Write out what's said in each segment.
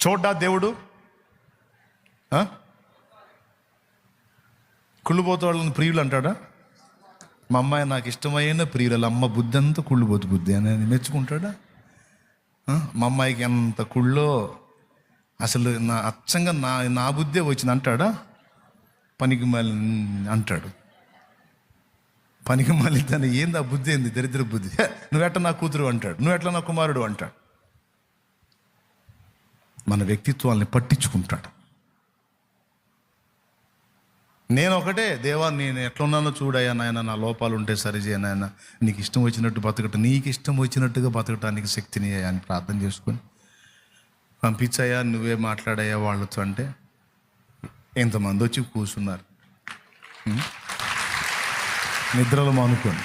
చూడ్డా దేవుడు? కుళ్ళుపోతే వాళ్ళని ప్రియులు అంటాడా? మా అమ్మాయి నాకు ఇష్టమైన ప్రియులు, అమ్మ బుద్ధి అంతా కుళ్ళుపోతు బుద్ధి అని మెచ్చుకుంటాడా? మా అమ్మాయికి ఎంత కుళ్ళో అసలు నా అచ్చంగా నా బుద్ధే వచ్చింది అంటాడా? పనికి మళ్ళీ అంటాడు. పనికి మళ్ళీ తను ఏంది ఆ బుద్ధి, ఏంది దరిద్ర బుద్ధి, నువ్వెట్లా నా కూతురు అంటాడు, నువ్వెట్లా నా కుమారుడు అంటాడు. మన వ్యక్తిత్వాన్ని పట్టించుకుంటాడు. నేను ఒకటే, దేవా నేను ఎట్లున్నానో చూడయ్యా నాయన, నా లోపాలు ఉంటే సరిచేయ నాయన, నీకు ఇష్టం వచ్చినట్టు బతకటం, నీకు ఇష్టం వచ్చినట్టుగా బతకటానికి శక్తిని అని ప్రార్థన చేసుకొని పంపించాయా, నువ్వే మాట్లాడాయా వాళ్ళతో అంటే ఎంతమంది వచ్చి కూర్చున్నారు నిద్రలు మానుకొని.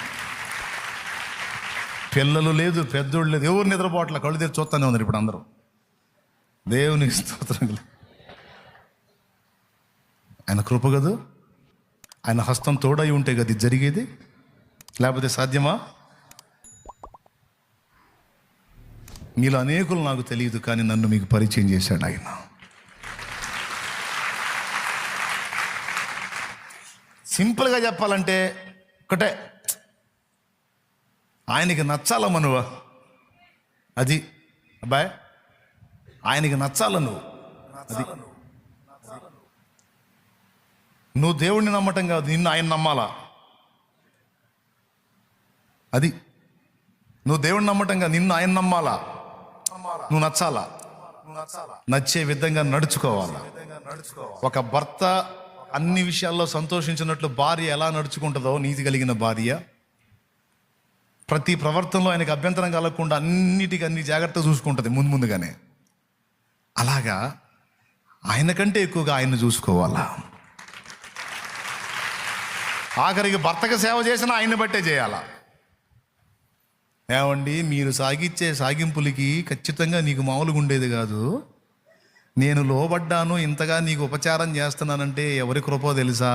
పిల్లలు లేదు, పెద్దోళ్ళు లేదు, ఎవరు నిద్రపోవట్ల, కళ్ళు తెరిచి చూస్తానే ఉన్నారు ఇప్పుడు అందరూ. దేవునికి స్తోత్రం. ఆయన కృప కదూ, ఆయన హస్తం తోడై ఉంటే కదా ఇది జరిగేది, లేకపోతే సాధ్యమా? మీలో అనేకులు నాకు తెలియదు, కానీ నన్ను మీకు పరిచయం చేశాడు ఆయన. సింపుల్గా చెప్పాలంటే ఒకటే, ఆయనకి నచ్చాల మనువా, అది అబ్బాయ్ ఆయనకి నచ్చాల నువ్వు. అది నువ్వు దేవుణ్ణి నమ్మటం కాదు, నిన్ను ఆయన నమ్మాలా. అది నువ్వు దేవుణ్ణి నమ్మటం కాదు, నిన్ను ఆయన నమ్మాలా. నువ్వు నచ్చాలా, నచ్చే విధంగా నడుచుకోవాలా. ఒక భర్త అన్ని విషయాల్లో సంతోషించినట్లు భార్య ఎలా నడుచుకుంటుందో, నీతి కలిగిన భార్య ప్రతి ప్రవర్తనలో ఆయనకు అభ్యంతరం కలగకుండా అన్నిటికీ అన్ని జాగ్రత్తగా చూసుకుంటుంది ముందుగానే. అలాగా ఆయన కంటే ఎక్కువగా ఆయన్ని చూసుకోవాలా. ఆఖరికి భర్తకు సేవ చేసినా ఆయన్ని బట్టే చేయాలా. ఏమండి, మీరు సాగించే సాగింపులకి ఖచ్చితంగా నీకు మామూలుగా ఉండేది కాదు. నేను లోబడ్డాను, ఇంతగా నీకు ఉపచారం చేస్తున్నానంటే ఎవరి కృపో తెలుసా?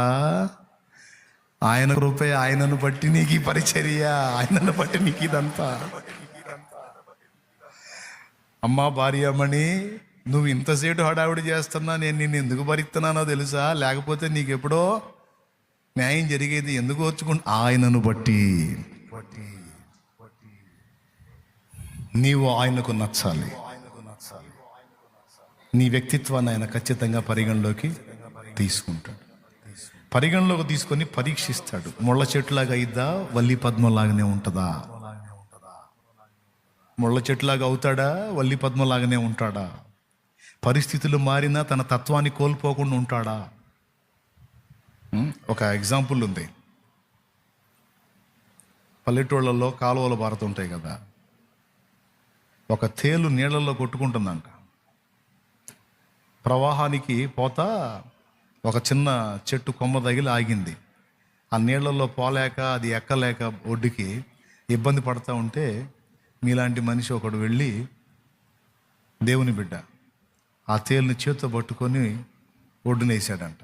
ఆయన కృపే. ఆయనను బట్టి నీకు ఈ పరిచర్య, ఆయనను బట్టి నీకు ఇదంతా. అమ్మా భార్యమణి, నువ్వు ఇంతసేటు హడావిడి చేస్తున్నా నేను నిన్ను ఎందుకు భరిస్తున్నానో తెలుసా? లేకపోతే నీకు ఎప్పుడో న్యాయం జరిగేది. ఎందుకు వచ్చుకుంటా? ఆయనను బట్టి నీవు ఆయనకు నచ్చాలి. నీ వ్యక్తిత్వాన్ని ఆయన ఖచ్చితంగా పరిగణలోకి తీసుకుంటాడు. పరిగణలోకి తీసుకొని పరీక్షిస్తాడు. ముళ్ళ చెట్టులాగా అయిద్దా, వల్లి పద్మలాగానే ఉంటుందా? ముళ్ళ చెట్టులాగా అవుతాడా, వల్లి పద్మలాగానే ఉంటాడా? పరిస్థితులు మారినా తన తత్వాన్ని కోల్పోకుండా ఉంటాడా? ఒక ఎగ్జాంపుల్ ఉంది. పల్లెటూళ్ళల్లో కాలువలు పారుతుంటాయి కదా, ఒక తేలు నీళ్ళల్లో కొట్టుకుంటుందంట. ప్రవాహానికి పోతా ఒక చిన్న చెట్టు కొమ్మ తగిలి ఆగింది. ఆ నీళ్ళల్లో పోలేక, అది ఎక్కలేక ఒడ్డుకి ఇబ్బంది పడుతూ ఉంటే మీలాంటి మనిషి ఒకడు వెళ్ళి, దేవుని బిడ్డ, ఆ తేలుని చేత్తో పట్టుకొని ఒడ్డునేసాడంట.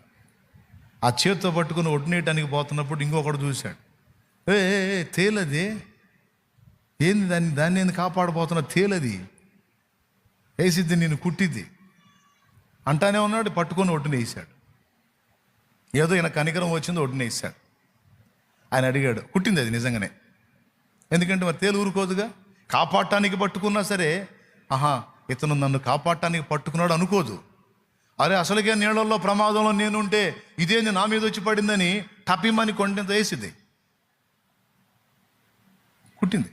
ఆ చేత్తో పట్టుకొని ఒడ్డునేయటానికి పోతున్నప్పుడు ఇంకొకడు చూశాడు. ఏ తేలది ఏంది, దాన్ని నేను కాపాడబోతున్నా, తేలది వేసిద్ది, నేను కుట్టిద్ది అంటానే ఉన్నాడు. పట్టుకొని ఒడ్డునేసాడు. ఏదో ఈయన కనికరం వచ్చింది, ఒడ్డునేసాడు. ఆయన అడిగాడు, కుట్టింది అది నిజంగానే? ఎందుకంటే మరి తేలు ఊరుకోదుగా. కాపాడటానికి పట్టుకున్నా సరే, ఇతను నన్ను కాపాడటానికి పట్టుకున్నాడు అనుకోదు. అరే అసలుకే నీళ్ళల్లో ప్రమాదంలో నేనుంటే ఇదేంది నా మీద వచ్చి పడిందని టపిమని కొండంత వేసింది, కుట్టింది.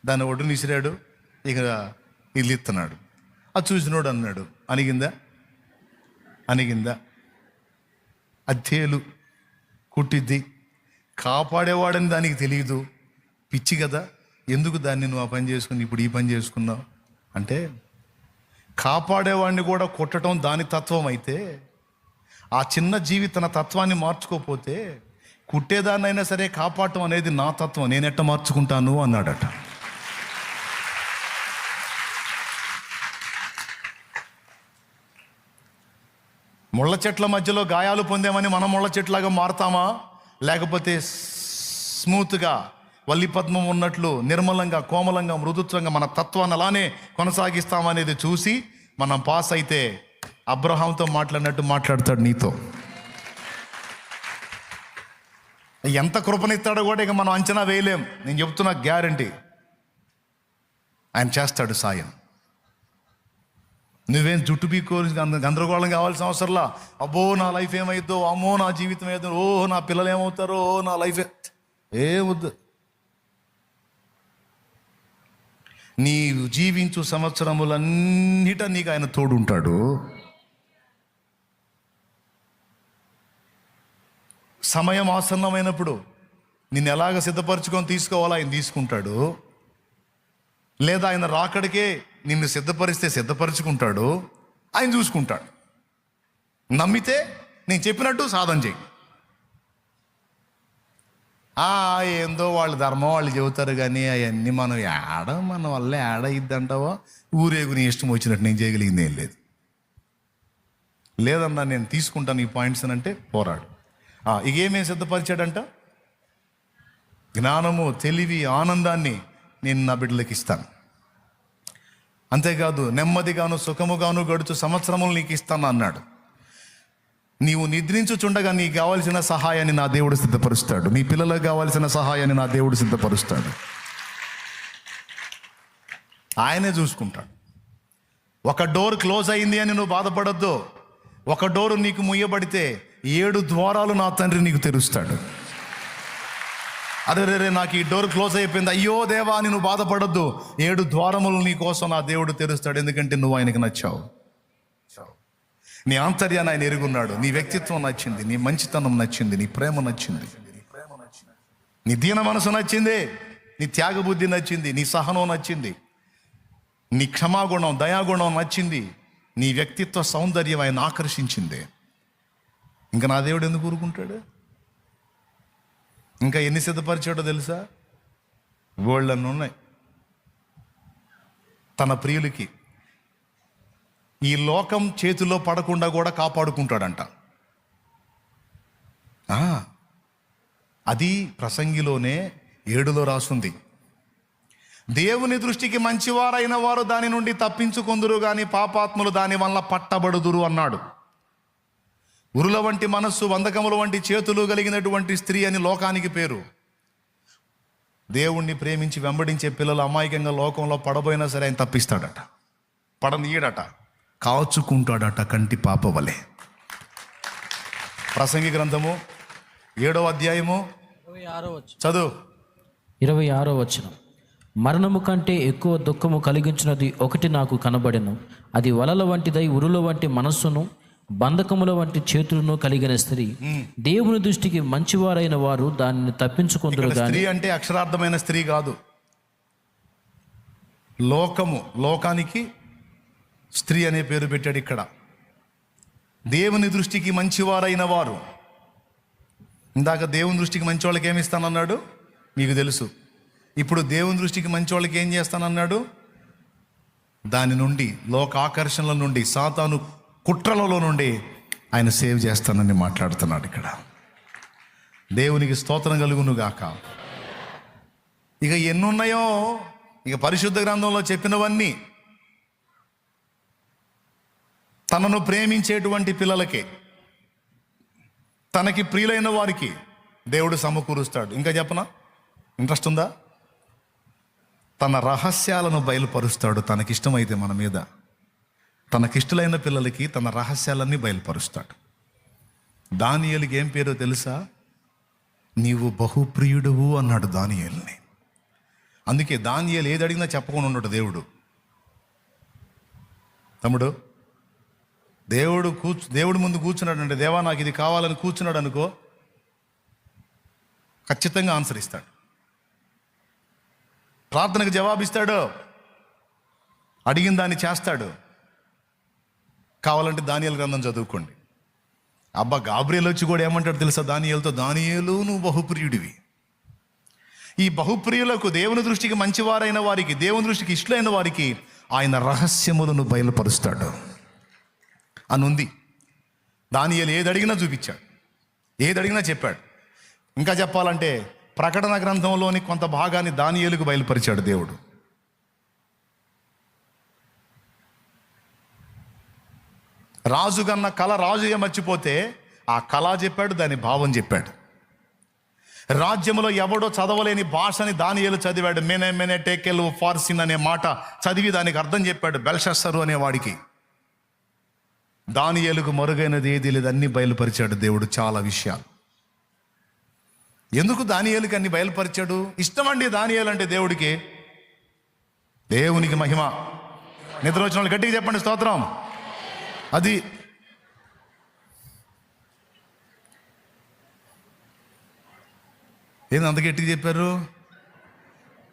దాన్ని ఒడ్డుని విసిరాడు. ఇక ఇల్లు ఇస్తున్నాడు. అది చూసినోడు అన్నాడు, అణిగిందా? అది తేలు కుట్టిద్ది, కాపాడేవాడని దానికి తెలియదు. పిచ్చి కదా, ఎందుకు దాన్ని నువ్వు ఆ పని చేసుకుని ఇప్పుడు ఈ పని చేసుకున్నావు అంటే, కాపాడేవాడిని కూడా కొట్టడం దాని తత్వం అయితే, ఆ చిన్న జీవి తన తత్వాన్ని మార్చుకోపోతే, కుట్టేదాన్నైనా సరే కాపాడటం అనేది నా తత్వం, నేనెట్ట మార్చుకుంటాను అన్నాడట. ముళ్ళ చెట్ల మధ్యలో గాయాలు పొందామని మనం ముళ్ళ చెట్లాగా మారుతామా? లేకపోతే స్మూత్గా వల్లి పద్మం ఉన్నట్లు నిర్మలంగా, కోమలంగా, మృదుత్వంగా మన తత్వాన్ని అలానే కొనసాగిస్తామనేది చూసి మనం పాస్ అయితే అబ్రహాంతో మాట్లాడినట్టు మాట్లాడతాడు నీతో. ఎంత కృపనిస్తాడో కూడా ఇక మనం అంచనా వేయలేం. నేను చెప్తున్నా గ్యారంటీ, ఆయన చేస్తాడు సాయం. నువ్వేం జుట్టు పీక్కోని గందరగోళం కావాల్సిన అవసరంలా. అబ్బో నా లైఫ్ ఏమైద్దో, అమ్మో నా జీవితం ఏదో, ఓ నా పిల్లలు ఏమవుతారో, నా లైఫ్ వద్దు. నీవు జీవించు సంవత్సరములన్నిట నీకు ఆయన తోడుంటాడు. సమయం ఆసన్నమైనప్పుడు నిన్ను ఎలాగ సిద్ధపరచుకొని తీసుకోవాలో ఆయన తీసుకుంటాడు. లేదా ఆయన రాకడికే నిన్ను సిద్ధపరిస్తే సిద్ధపరచుకుంటాడు, ఆయన చూసుకుంటాడు. నమ్మితే నేను చెప్పినట్టు సాధన చేయి. ఏందో వాళ్ళ ధర్మం వాళ్ళు చెబుతారు కానీ అవన్నీ మనం మన వల్ల ఇద్దంటావో, ఊరేగుని ఇష్టం వచ్చినట్టు నేను చేయగలిగింది ఏం లేదు. లేదన్నా నేను తీసుకుంటాను ఈ పాయింట్స్ అని అంటే పోరాడు. ఇక ఏమేమి సిద్ధపరిచాడంట? జ్ఞానము, తెలివి, ఆనందాన్ని నేను నా బిడ్డలకి ఇస్తాను. అంతేకాదు నెమ్మదిగాను సుఖముగాను గడుచు సంవత్సరములు నీకు ఇస్తాను అన్నాడు. నీవు నిద్రించుచుండగా నీకు కావాల్సిన సహాయాన్ని నా దేవుడు సిద్ధపరుస్తాడు. మీ పిల్లలకు కావాల్సిన సహాయాన్ని నా దేవుడు సిద్ధపరుస్తాడు. ఆయనే చూసుకుంటాడు. ఒక డోర్ క్లోజ్ అయింది అని నువ్వు బాధపడద్దు. ఒక డోరు నీకు ముయ్యబడితే 7 ద్వారాలు నా తండ్రి నీకు తెరుస్తాడు. అదే రే నాకు ఈ డోర్ క్లోజ్ అయిపోయింది, అయ్యో దేవా అని నువ్వు బాధపడద్దు. 7 ద్వారములు నీ కోసం నా దేవుడు తెరుస్తాడు. ఎందుకంటే నువ్వు ఆయనకు నచ్చావు. నీ ఆంతర్యాన్ని ఆయన ఎరుగున్నాడు. నీ వ్యక్తిత్వం నచ్చింది, నీ మంచితనం నచ్చింది, నీ ప్రేమ నచ్చింది, నీ దీన మనసు నచ్చింది, నీ త్యాగబుద్ధి నచ్చింది, నీ సహనం నచ్చింది, నీ క్షమాగుణం, దయాగుణం నచ్చింది, నీ వ్యక్తిత్వ సౌందర్యం ఆయన ఆకర్షించింది. ఇంకా నా దేవుడు ఎందుకు ఊరుకుంటాడు? ఇంకా ఎన్ని సిద్ధపరిచాడో తెలుసా? గోల్డెన్ ఉన్నాయి తన ప్రియులకి. ఈ లోకం చేతిలో పడకుండా కూడా కాపాడుకుంటాడంట. అది ప్రసంగిలోనే 7లో రాసుంది. దేవుని దృష్టికి మంచివారైన వారు దాని నుండి తప్పించుకొందురు గాని పాపాత్ములు దాని వల్ల పట్టబడుదురు అన్నాడు. ఉరుల వంటి మనస్సు, వందకముల వంటి చేతులు కలిగినటువంటి స్త్రీ అని లోకానికి పేరు. దేవుణ్ణి ప్రేమించి వెంబడించే పిల్లలు అమాయకంగా లోకంలో పడబోయినా సరే ఆయన తప్పిస్తాడట, పడనీయడట, కాచుకుంటాడట కంటి పాప వలె. ప్రసంగి గ్రంథము 7వ అధ్యాయము 26 వచనం. మరణము కంటే ఎక్కువ దుఃఖము కలిగించినది ఒకటి నాకు కనబడెను. అది వలల వంటిదై ఉరుల వంటి మనస్సును బంధకముల వంటి చేతులను కలిగిన స్త్రీ. దేవుని దృష్టికి మంచివారైన వారు దానిని తప్పించుకుందరు. స్త్రీ అంటే అక్షరార్థమైన స్త్రీ కాదు. లోకానికి స్త్రీ అనే పేరు పెట్టాడు ఇక్కడ. దేవుని దృష్టికి మంచివారైన వారు. ఇందాక దేవుని దృష్టికి మంచి వాళ్ళకి ఏమి ఇస్తానన్నాడు మీకు తెలుసు. ఇప్పుడు దేవుని దృష్టికి మంచి వాళ్ళకి ఏం చేస్తానన్నాడు? దాని నుండి, లోక ఆకర్షణల నుండి, సాతాను కుట్రలలో నుండి ఆయన సేవ్ చేస్తానని మాట్లాడుతున్నాడు ఇక్కడ. దేవునికి స్తోత్రం కలుగును గాక. ఇక ఎన్నున్నాయో, ఇక పరిశుద్ధ గ్రంథంలో చెప్పినవన్నీ తనను ప్రేమించేటువంటి పిల్లలకి, తనకి ప్రియులైన వారికి దేవుడు సమకూరుస్తాడు. ఇంకా చెప్పనా? ఇంట్రెస్ట్ ఉందా? తన రహస్యాలను బయలుపరుస్తాడు. తనకిష్టమైతే మన మీద, తనకిష్టలైన పిల్లలకి తన రహస్యాలన్నీ బయలుపరుస్తాడు. దానియేలుకి ఏం పేరో తెలుసా? నీవు బహుప్రియుడువు అన్నాడు దానియేలుని. అందుకే దానియేలు ఏది అడిగినా చెప్పకుండా ఉన్నాడు దేవుడు. తమ్ముడు, దేవుడు ముందు కూర్చున్నాడు అంటే, దేవా నాకు ఇది కావాలని కూర్చున్నాడు అనుకో, ఖచ్చితంగా ఆన్సర్ ఇస్తాడు. ప్రార్థనకు జవాబిస్తాడు, అడిగిన దాన్ని చేస్తాడు. కావాలంటే దానియేలు గ్రంథం చదువుకోండి. అబ్బా, గాబ్రియల్ వచ్చి కూడా ఏమంటాడు తెలుసా దానియేలుతో? దానియేలు నువ్వు బహుప్రియుడివి. ఈ బహుప్రియులకు, దేవుని దృష్టికి మంచివారైన వారికి, దేవుని దృష్టికి ఇష్టలైన వారికి ఆయన రహస్యములను బయలుపరుస్తాడు అని ఉంది. దానియేలు ఏది అడిగినా చూపించాడు, ఏది అడిగినా చెప్పాడు. ఇంకా చెప్పాలంటే ప్రకటన గ్రంథంలోని కొంత భాగాన్ని దానియేలుకు బయలుపరిచాడు దేవుడు. రాజు కన్న కళ రాజుగా మర్చిపోతే ఆ కళ చెప్పాడు, దాని భావం చెప్పాడు. రాజ్యంలో ఎవడో చదవలేని భాషని దానియేలు చదివాడు. మెనే టేకెల్ ఫార్సిన్ అనే మాట చదివి దానికి అర్థం చెప్పాడు బెల్షస్సరు అనేవాడికి. దానియేలుకు మరుగైనది ఏది లేదు, అన్ని బయలుపరిచాడు దేవుడు చాలా విషయాలు. ఎందుకు దానియేలుకి అన్ని బయలుపరిచాడు? ఇష్టమండి దానియేలు అంటే దేవుడికి. దేవునికి మహిమ. నిద్ర వచ్చిన వాళ్ళు గట్టిగా చెప్పండి స్తోత్రం. అది ఏంది అంత గట్టిగా చెప్పారు?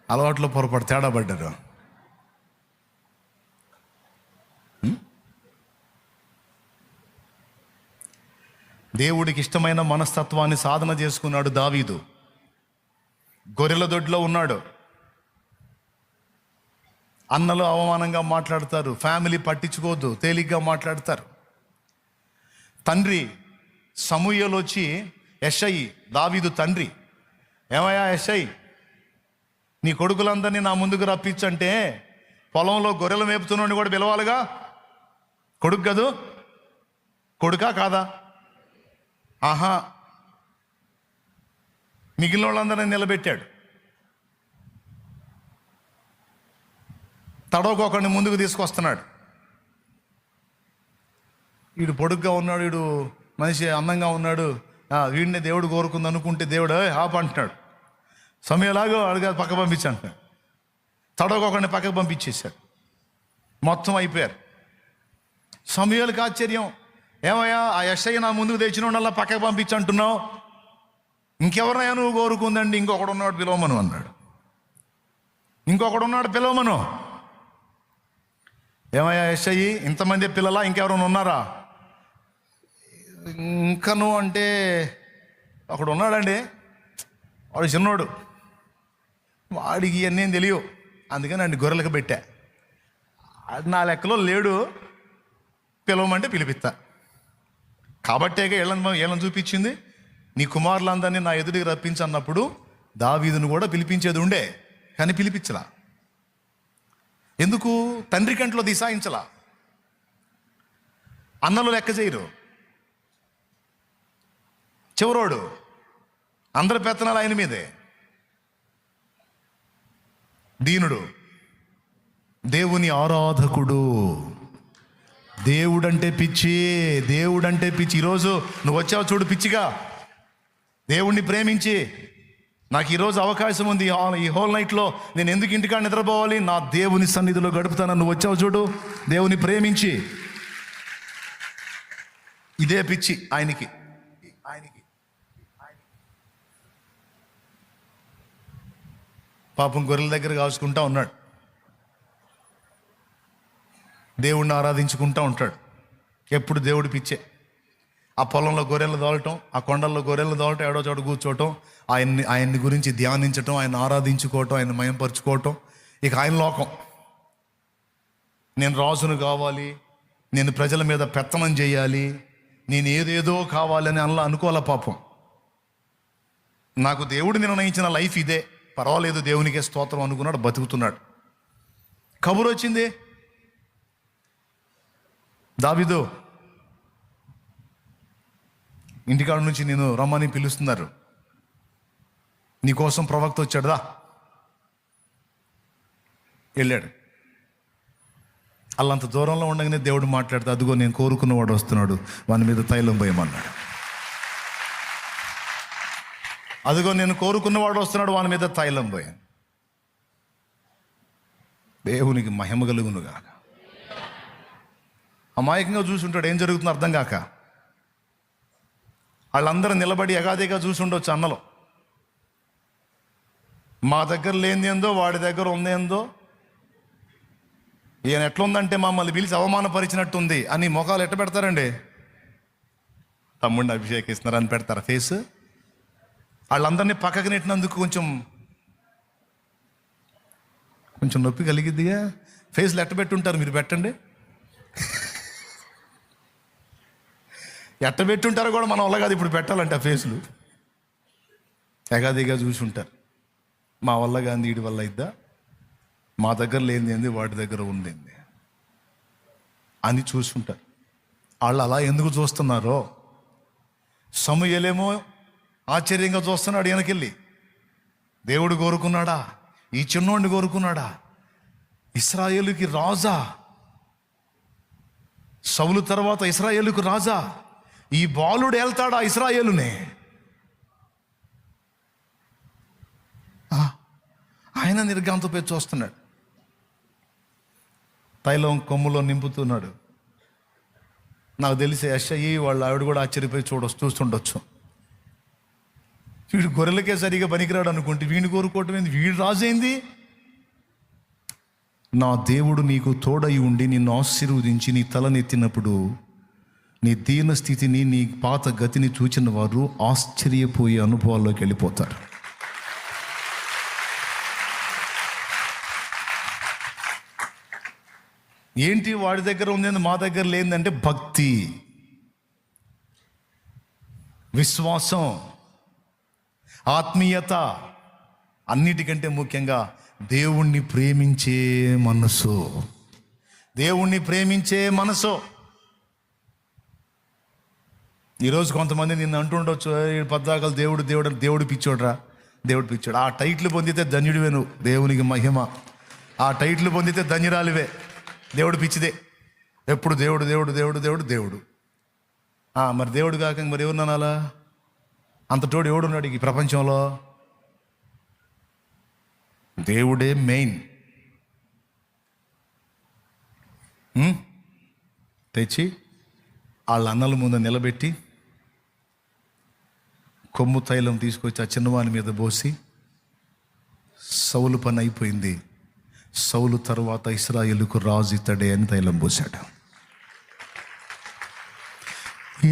అలవాట్లో పొరపాటు తేడా పడ్డారు. దేవుడికి ఇష్టమైన మనస్తత్వాన్ని సాధన చేసుకున్నాడు దావీదు. గొర్రెల దొడ్లో ఉన్నాడు. అన్నలు అవమానంగా మాట్లాడతారు, ఫ్యామిలీ పట్టించుకోవద్దు, తేలిగ్గా మాట్లాడతారు. తండ్రి సమూయేలు వచ్చి యెషయి దావీదు తండ్రి, ఏమయ్యా యెషయి, నీ కొడుకులందరినీ నా ముందుకు రప్పించంటే పొలంలో గొర్రెలు మేపుతున్నాడు కూడా పిలవాలిగా. కొడుకు కదూ, కొడుకా కాదా? ఆహా, మిగిలిన వాళ్ళందరినీ నిలబెట్టాడు. తడవకోకండి ముందుకు తీసుకొస్తున్నాడు. వీడు పొడుగ్గా ఉన్నాడు, వీడు మనిషి అందంగా ఉన్నాడు, వీడిని దేవుడు కోరుకుంది అనుకుంటే దేవుడు ఆప్ అంటున్నాడు. సమయంలాగా అడిగా పక్క పంపించి అంటున్నాడు. తడవకోకండి పక్కకు పంపించేశాడు. మొత్తం అయిపోయారు. సమూయేలుకి ఆశ్చర్యం, ఏమయ్యా ఆ యెషయి నా ముందుకు తెచ్చిన వాళ్ళ పక్కకు పంపించి అంటున్నావు, ఇంకెవరినైనా నువ్వు కోరుకుందండి, ఇంకొకడు ఉన్నాడు పిలవమను అన్నాడు. ఇంకొకడు ఉన్నాడు పిలవమను. ఏమయ్యా యెషయి, ఇంతమంది పిల్లలా, ఇంకెవరైనా ఉన్నారా? ఇంకను అంటే ఒకడు ఉన్నాడండి, వాడు చిన్నోడు, వాడికి ఇవన్నీ ఏం తెలియవు, అందుకని అండి గొర్రెలకు పెట్టా. నా లెక్కలో లేడు, పిలవమంటే పిలిపిస్తా. కాబట్టేగా ఏళ్ళని చూపించింది. నీ కుమారులందరినీ నా ఎదుటికి రప్పించన్నప్పుడు దావీదును కూడా పిలిపించేది ఉండే, కానీ పిలిపించలా. ఎందుకు? తండ్రి కంట్లో దిశాయించలా. అన్నలు లెక్క చేయరు, చివరోడు, అందరి పెత్తనాలు ఆయన మీదే. దీనుడు, దేవుని ఆరాధకుడు, దేవుడంటే పిచ్చి, దేవుడంటే పిచ్చి. ఈరోజు నువ్వు వచ్చావు చూడు పిచ్చిగా, దేవుణ్ణి ప్రేమించి, నాకు ఈరోజు అవకాశం ఉంది, ఈ హోల్ నైట్లో నేను ఎందుకు ఇంటికాడ నిద్రపోవాలి, నా దేవుని సన్నిధిలో గడుపుతానని నువ్వు వచ్చావు చూడు, దేవుని ప్రేమించి. ఇదే పిచ్చి ఆయనకి. పాపం గొర్రెల దగ్గర కాచుకుంటా ఉన్నాడు, దేవుణ్ణి ఆరాధించుకుంటూ ఉంటాడు. ఎప్పుడు దేవుడి పిచ్చే. ఆ పొలంలో గొర్రెలు తోలటం, ఆ కొండల్లో గొర్రెలు తోలటం, ఏడో చోట కూర్చోవటం, ఆయన్ని గురించి ధ్యానించటం, ఆయన ఆరాధించుకోవటం, ఆయన మయంపరుచుకోవటం. ఇక ఆయన లోకం, నేను రాజును కావాలి, నేను ప్రజల మీద పెత్తనం చేయాలి, నేను ఏదేదో కావాలని అలా అనుకోవాల. పాపం, నాకు దేవుడు నిర్ణయించిన లైఫ్ ఇదే, పర్వాలేదు దేవునికే స్తోత్రం అనుకున్నాడు, బతుకుతున్నాడు. కబురు వచ్చింది, దావీదు ఇంటికాడ నుంచి నేను రమ్మని పిలుస్తున్నారు, నీకోసం ప్రవక్త వచ్చాడుదా. వెళ్ళాడు. అల్లంత దూరంలో ఉండగానే దేవుడు మాట్లాడితే, అదిగో నేను కోరుకున్నవాడు వస్తున్నాడు, వాని మీద తైలం పోయమన్నాడు. అదిగో నేను కోరుకున్నవాడు వస్తున్నాడు, వాని మీద తైలం పోయాను. దేవునికి మహిమ కలుగునుగాక. అమాయకంగా చూసుంటాడు, ఏం జరుగుతుందో అర్థం కాక. వాళ్ళందరూ నిలబడి ఎగాదిగా చూసి ఉండొచ్చు. అన్నలో మా దగ్గర లేనిదేందో వాడి దగ్గర ఉందేందో, ఈయన ఎట్లుందంటే మమ్మల్ని పిలిచి అవమానపరిచినట్టుంది అని మొఖాలు ఎట్ట పెడతారండి? తమ్ముడిని అభిషేకిస్తున్నారని పెడతారా ఫేస్? వాళ్ళందరినీ పక్కకి నెట్టినందుకు కొంచెం నొప్పి కలిగిద్దిగా. ఫేస్లు ఎట్ట పెట్టుంటారు మీరు? పెట్టండి. ఎట్ట పెట్టుంటారో కూడా మన వల్ల కాదు ఇప్పుడు పెట్టాలంటే ఆ ఫేసులు. ఎగాదిగా చూసి ఉంటారు, మా వల్ల కాదు, వీడి వల్ల ఇద్దా, మా దగ్గర లేనిది ఏంది, వాడి దగ్గర ఉండింది అని చూసుంటారు. వాళ్ళు అలా ఎందుకు చూస్తున్నారో, సమూయేలేమో ఆశ్చర్యంగా చూస్తున్నాడు వెనకెళ్ళి. దేవుడు కోరుకున్నాడా? ఈ చిన్నోడిని కోరుకున్నాడా? ఇశ్రాయేలుకి రాజా, సౌలు తర్వాత ఇశ్రాయేలుకు రాజా, ఈ బాలుడు వెళ్తాడా ఇశ్రాయేలునే? ఆయన నిర్గాంతపై చూస్తున్నాడు, తైలం కొమ్ములో నింపుతున్నాడు. నాకు తెలిసి యెషయి వాళ్ళ ఆవిడ కూడా ఆశ్చర్యపోయి చూస్తుండొచ్చు. వీడు గొర్రెలకే సరిగా పనికిరాడు అనుకుంటే వీడిని కోరుకోవటం ఏంది? వీడు రాజైంది. నా దేవుడు నీకు తోడై ఉండి నిన్ను ఆశీర్వదించి నీ తలనెత్తినప్పుడు నీ దీన స్థితిని, నీ పాత గతిని చూచిన వారు ఆశ్చర్యపోయే అనుభవాల్లోకి వెళ్ళిపోతారు. ఏంటి వాడి దగ్గర ఉంది మా దగ్గర లేదంటే భక్తి, విశ్వాసం, ఆత్మీయత, అన్నిటికంటే ముఖ్యంగా దేవుణ్ణి ప్రేమించే మనసు. దేవుణ్ణి ప్రేమించే మనసు. ఈరోజు కొంతమంది నిన్ను అంటుండొచ్చు, పద్దాకలు దేవుడు దేవుడు దేవుడు పిచ్చోడ్రా, దేవుడు పిచ్చోడు. ఆ టైట్లు పొందితే ధన్యుడివే నువ్వు, దేవునికి మహిమ. ఆ టైట్లు పొందితే ధన్యురాలివే. దేవుడు పిచ్చిదే, ఎప్పుడు దేవుడు దేవుడు దేవుడు దేవుడు దేవుడు. మరి దేవుడు కాక మరి ఎవరు అనాలా? అంత తోడు ఎవడున్నాడు ఈ ప్రపంచంలో? దేవుడే మెయిన్. తెచ్చి వాళ్ళ అన్నల ముందు నిలబెట్టి కొమ్ము తైలం తీసుకొచ్చి ఆ చిన్నవాని మీద పోసి, సౌలు పని అయిపోయింది, సౌలు తర్వాత ఇశ్రాయేలుకు రాజు ఇతడే అని తైలం పోశాడు.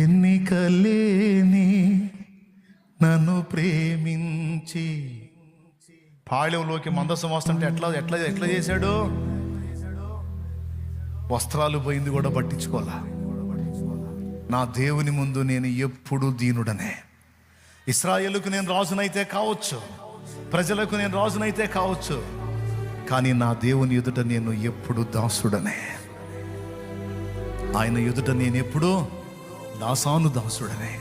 ఎన్నికలేని నన్ను ప్రేమించి, పాళెంలోకి మందసం వస్తుంటే ఎట్లా ఎట్లా ఎట్లా చేశాడు? వస్త్రాలు పోయింది కూడా పట్టించుకోవాలా. నా దేవుని ముందు నేను ఎప్పుడు దీనుడనే. ఇశ్రాయేలుకు నేను రాజునైతే కావచ్చు, ప్రజలకు నేను రాజునైతే కావచ్చు, కానీ నా దేవుని ఎదుట నేను ఎప్పుడు దాసుడనే. ఆయన ఎదుట నేను ఎప్పుడు దాసుడనే.